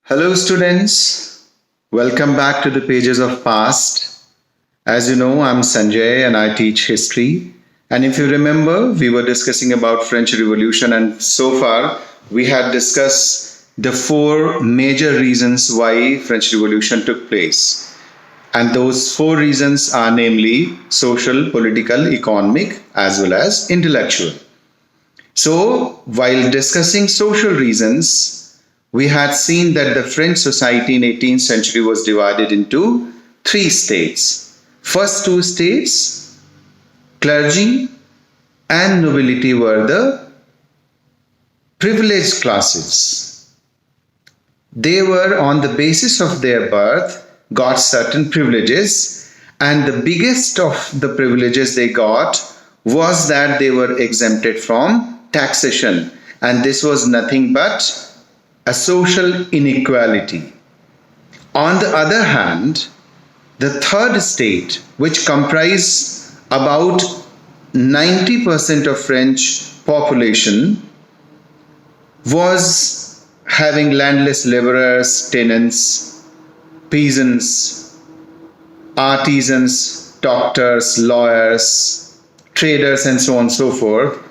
Hello, students. Welcome back to the pages of past. As you know, I'm Sanjay and I teach history. And if you remember, we were discussing about French Revolution, and so far we had discussed the four major reasons why French Revolution took place. And those four reasons are namely social, political, economic, as well as intellectual. So, while discussing social reasons, we had seen that the French society in 18th century was divided into three states. First two states, clergy and nobility, were the privileged classes. They were, on the basis of their birth, got certain privileges, and the biggest of the privileges they got was that they were exempted from taxation, and this was nothing but a social inequality. On the other hand, the third state, which comprised about 90% of French population, was having landless laborers, tenants, peasants, artisans, doctors, lawyers, traders, and so on and so forth.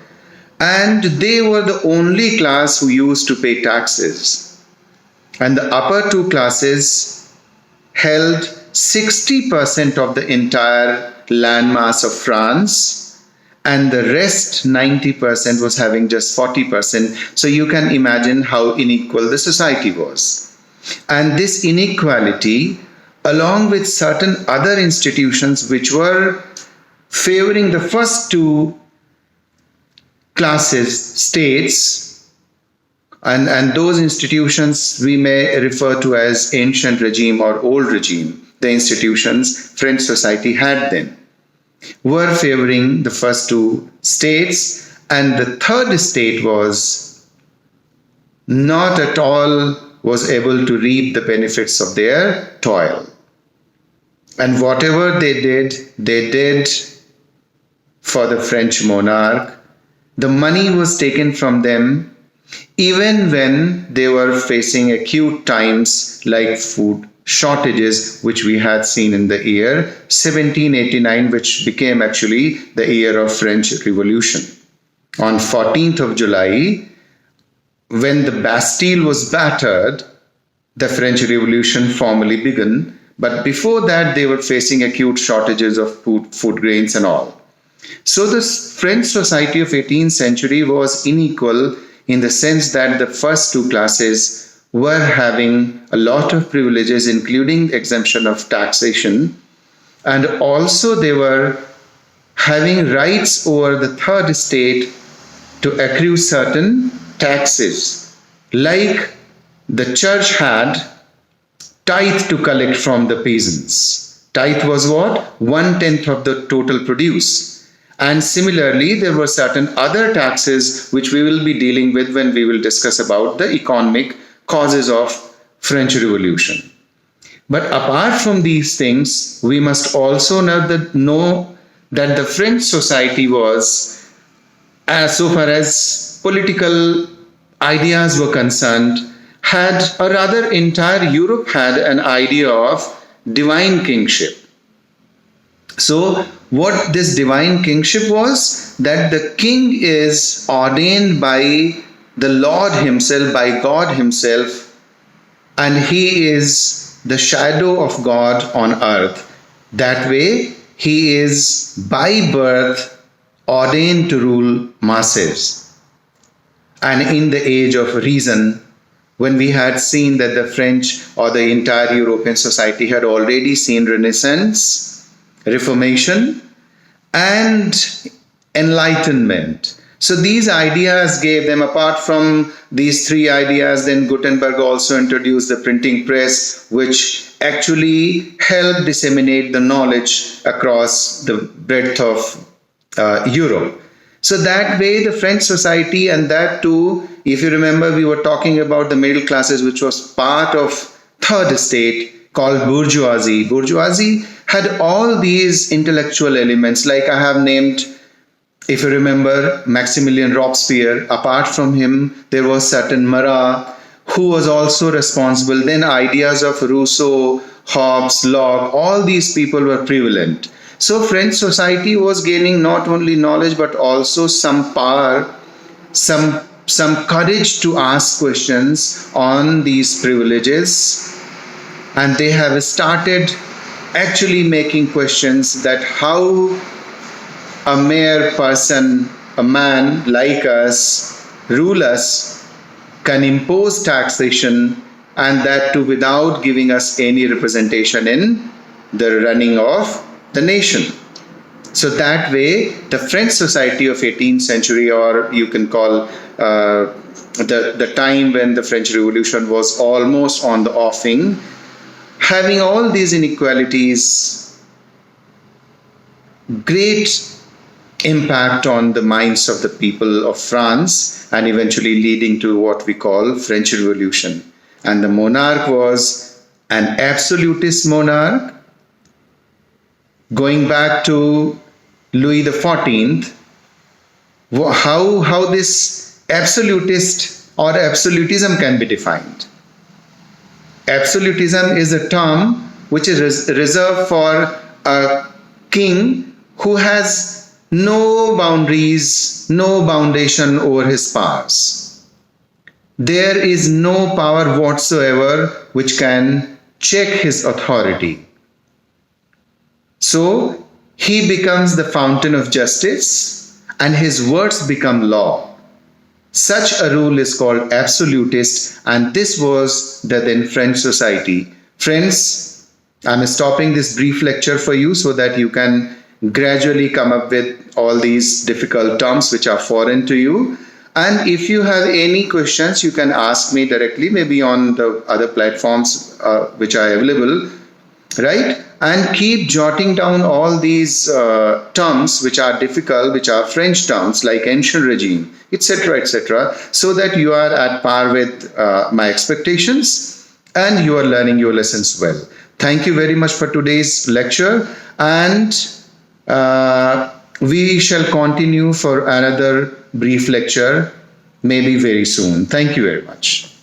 And they were the only class who used to pay taxes. And the upper two classes held 60% of the entire landmass of France, and the rest 90% was having just 40%. So you can imagine how unequal the society was. And this inequality, along with certain other institutions which were favoring the first two classes, states, and those institutions we may refer to as ancient regime or old regime, the institutions French society had then, were favoring the first two states, and the third state was not at all was able to reap the benefits of their toil. And whatever they did for the French monarch. The money was taken from them even when they were facing acute times like food shortages, which we had seen in the year 1789, which became actually the year of French Revolution. On 14th of July, when the Bastille was battered, the French Revolution formally began. But before that, they were facing acute shortages of food grains and all. So the French society of 18th century was unequal in the sense that the first two classes were having a lot of privileges, including exemption of taxation, and also they were having rights over the third state to accrue certain taxes, like the church had tithe to collect from the peasants. Tithe was what? 1/10 of the total produce. And similarly, there were certain other taxes which we will be dealing with when we will discuss about the economic causes of French Revolution. But apart from these things, we must also know that the French society was, as so far as political ideas were concerned, had, or rather entire Europe had an idea of divine kingship. So what this divine kingship was, that the king is ordained by the Lord himself, by God himself, and he is the shadow of God on earth. That way, he is by birth ordained to rule masses. And in the age of reason, when we had seen that the French or the entire European society had already seen Renaissance, Reformation, and Enlightenment. So these ideas gave them, apart from these three ideas, then Gutenberg also introduced the printing press, which actually helped disseminate the knowledge across the breadth of Europe. So that way the French society, and that too, if you remember, we were talking about the middle classes, which was part of third state called bourgeoisie. Bourgeoisie had all these intellectual elements, like I have named, if you remember, Maximilian Robespierre. Apart from him, there was certain Marat, who was also responsible. Then ideas of Rousseau, Hobbes, Locke, all these people were prevalent. So French society was gaining not only knowledge but also some power, some courage to ask questions on these privileges, and they have started actually making questions that how a mere person, a man like us, rule us, can impose taxation, and that too without giving us any representation in the running of the nation. So that way, the French society of 18th century, or you can call the time when the French Revolution was almost on the offing, having all these inequalities, great impact on the minds of the people of France, and eventually leading to what we call French Revolution. And the monarch was an absolutist monarch, going back to Louis XIV. How this absolutist or absolutism can be defined? Absolutism is a term which is reserved for a king who has no boundaries, no foundation over his powers. There is no power whatsoever which can check his authority. So he becomes the fountain of justice and his words become law. Such a rule is called absolutist, and this was the then French society. Friends, I'm stopping this brief lecture for you so that you can gradually come up with all these difficult terms which are foreign to you. And if you have any questions, you can ask me directly, maybe on the other platforms which are available, right? And keep jotting down all these terms which are difficult, which are French terms like ancient regime, etc., so that you are at par with my expectations and you are learning your lessons well. Thank you very much for today's lecture, and we shall continue for another brief lecture maybe very soon. Thank you very much.